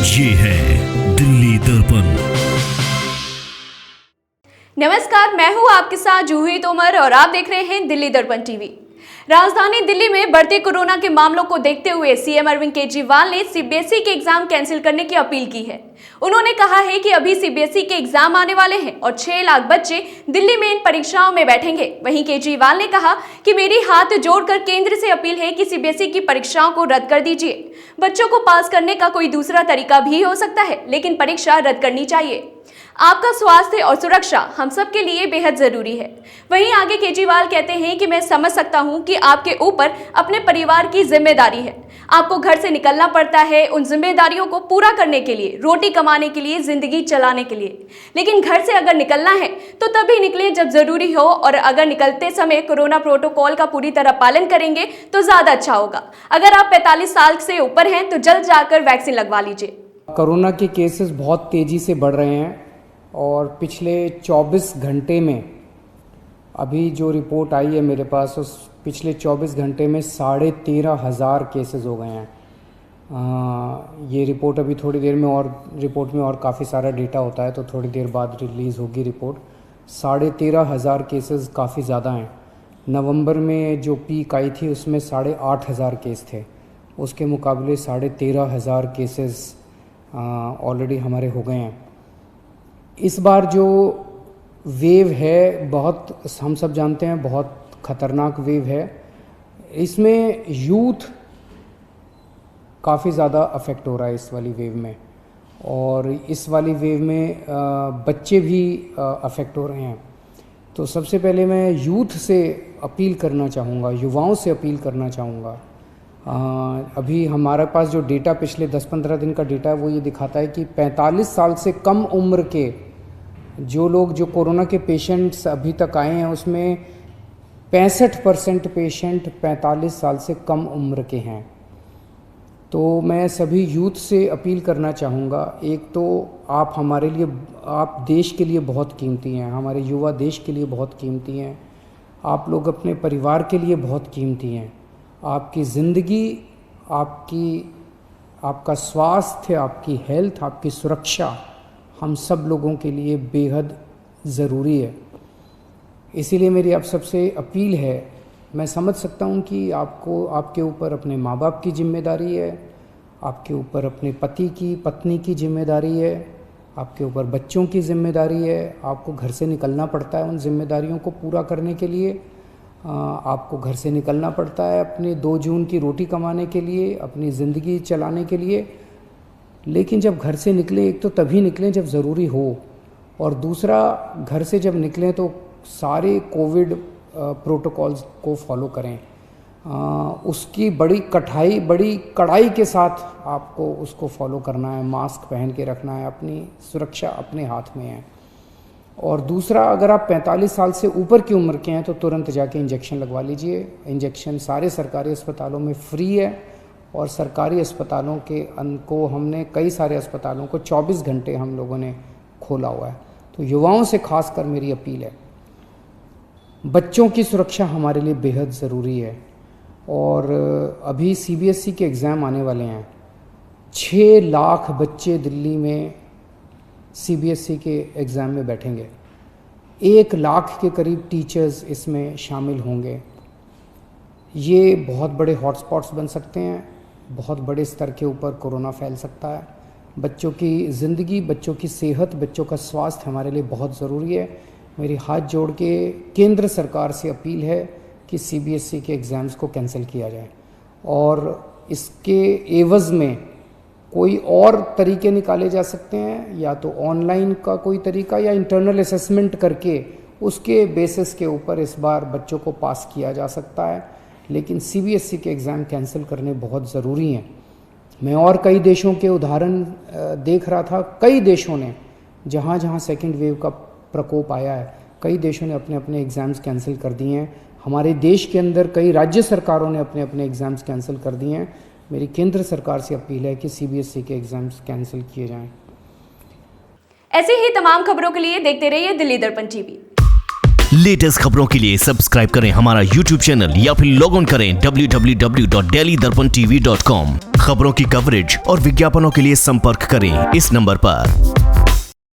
ये है दिल्ली दर्पण। नमस्कार, मैं हूं आपके साथ जूही तोमर और आप देख रहे हैं दिल्ली दर्पण टीवी। राजधानी दिल्ली में बढ़ते कोरोना के मामलों को देखते हुए सीएम अरविंद केजरीवाल ने सीबीएसई के एग्जाम कैंसिल करने की अपील की है। उन्होंने कहा है कि अभी सीबीएसई के एग्जाम आने वाले हैं और 6 लाख बच्चे दिल्ली में इन परीक्षाओं में बैठेंगे। वहीं केजरीवाल ने कहा कि मेरी हाथ जोड़कर केंद्र से अपील है कि सीबीएसई की परीक्षाओं को रद्द कर दीजिए। बच्चों को पास करने का कोई दूसरा तरीका भी हो सकता है, लेकिन परीक्षा रद्द करनी चाहिए। आपका स्वास्थ्य और सुरक्षा हम सब के लिए बेहद जरूरी है। वहीं आगे केजरीवाल कहते हैं कि मैं समझ सकता हूं कि आपके ऊपर अपने परिवार की जिम्मेदारी है। आपको घर से निकलना पड़ता है उन जिम्मेदारियों को पूरा करने के लिए, रोटी कमाने के लिए, जिंदगी चलाने के लिए। लेकिन घर से अगर निकलना है तो तभी निकलें जब जरूरी हो, और अगर निकलते समय कोरोना प्रोटोकॉल का पूरी तरह पालन करेंगे तो ज्यादा अच्छा होगा। अगर आप 45 साल से ऊपर हैं तो जल्द जाकर वैक्सीन लगवा लीजिए। कोरोना के केसेस बहुत तेज़ी से बढ़ रहे हैं और पिछले 24 घंटे में अभी जो रिपोर्ट आई है मेरे पास, उस पिछले 24 घंटे में 13,500 केसेस हो गए हैं। ये रिपोर्ट अभी थोड़ी देर में, और रिपोर्ट में और काफ़ी सारा डेटा होता है तो थोड़ी देर बाद रिलीज़ होगी रिपोर्ट। 13,500 केसेस काफ़ी ज़्यादा हैं। नवंबर में जो पीक आई थी उसमें 8,500 केस थे, उसके मुकाबले 13,500 केसेस ऑलरेडी हमारे हो गए हैं। इस बार जो वेव है, बहुत हम सब जानते हैं बहुत ख़तरनाक वेव है। इसमें यूथ काफ़ी ज़्यादा अफेक्ट हो रहा है इस वाली वेव में, और इस वाली वेव में बच्चे भी अफेक्ट हो रहे हैं। तो सबसे पहले मैं यूथ से अपील करना चाहूँगा, युवाओं से अपील करना चाहूँगा। अभी हमारे पास जो डेटा पिछले 10-15 दिन का डेटा है वो ये दिखाता है कि 45 साल से कम उम्र के जो लोग, जो कोरोना के पेशेंट्स अभी तक आए हैं, उसमें 65% पेशेंट 45 साल से कम उम्र के हैं। तो मैं सभी यूथ से अपील करना चाहूँगा, एक तो आप हमारे लिए, आप देश के लिए बहुत कीमती हैं, हमारे युवा देश के लिए बहुत कीमती हैं। आप लोग अपने परिवार के लिए बहुत कीमती हैं। आपकी ज़िंदगी, आपका स्वास्थ्य, आपकी हेल्थ, आपकी सुरक्षा हम सब लोगों के लिए बेहद ज़रूरी है। इसीलिए मेरी आप सबसे अपील है, मैं समझ सकता हूँ कि आपके ऊपर अपने माँ बाप की जिम्मेदारी है, आपके ऊपर अपने पत्नी की जिम्मेदारी है, आपके ऊपर बच्चों की जिम्मेदारी है। आपको घर से निकलना पड़ता है उन जिम्मेदारियों को पूरा करने के लिए। आपको घर से निकलना पड़ता है अपने 2 जून की रोटी कमाने के लिए, अपनी ज़िंदगी चलाने के लिए। लेकिन जब घर से निकलें, एक तो तभी निकलें जब ज़रूरी हो, और दूसरा घर से जब निकलें तो सारे कोविड प्रोटोकॉल्स को फॉलो करें। उसकी बड़ी कड़ाई के साथ आपको उसको फॉलो करना है। मास्क पहन के रखना है, अपनी सुरक्षा अपने हाथ में है। और दूसरा, अगर आप 45 साल से ऊपर की उम्र के हैं तो तुरंत जाके इंजेक्शन लगवा लीजिए। इंजेक्शन सारे सरकारी अस्पतालों में फ्री है, और सरकारी अस्पतालों को हमने, कई सारे अस्पतालों को 24 घंटे हम लोगों ने खोला हुआ है। तो युवाओं से खासकर मेरी अपील है, बच्चों की सुरक्षा हमारे लिए बेहद ज़रूरी है। और अभी सीबीएसई के एग्ज़ाम आने वाले हैं। 6 लाख बच्चे दिल्ली में सीबीएसई के एग्ज़ाम में बैठेंगे। 1 लाख के करीब टीचर्स इसमें शामिल होंगे। ये बहुत बड़े हॉटस्पॉट्स बन सकते हैं, बहुत बड़े स्तर के ऊपर कोरोना फैल सकता है। बच्चों की ज़िंदगी, बच्चों की सेहत, बच्चों का स्वास्थ्य हमारे लिए बहुत ज़रूरी है। मेरी हाथ जोड़ के केंद्र सरकार से अपील है कि सीबीएसई के एग्ज़ाम्स को कैंसिल किया जाए, और इसके एवज़ में कोई और तरीके निकाले जा सकते हैं, या तो ऑनलाइन का कोई तरीका, या इंटरनल असेसमेंट करके उसके बेसिस के ऊपर इस बार बच्चों को पास किया जा सकता है। लेकिन सीबीएसई के एग्ज़ाम कैंसिल करने बहुत ज़रूरी हैं। मैं और कई देशों के उदाहरण देख रहा था। कई देशों ने, जहाँ जहाँ सेकेंड वेव का प्रकोप आया है, कई देशों ने अपने अपने एग्ज़ाम्स कैंसिल कर दिए हैं। हमारे देश के अंदर कई राज्य सरकारों ने अपने अपने एग्ज़ाम्स कैंसिल कर दिए हैं। मेरी केंद्र सरकार से अपील है कि सीबीएसई के एग्ज़ाम्स कैंसिल किए जाएं। ऐसे ही तमाम खबरों के लिए देखते रहिए दिल्ली दर्पण टीवी। लेटेस्ट खबरों के लिए सब्सक्राइब करें हमारा YouTube चैनल या फिर लॉग ऑन करें www.delhidarpantv.com। खबरों की कवरेज और विज्ञापनों के लिए संपर्क करें इस नंबर पर।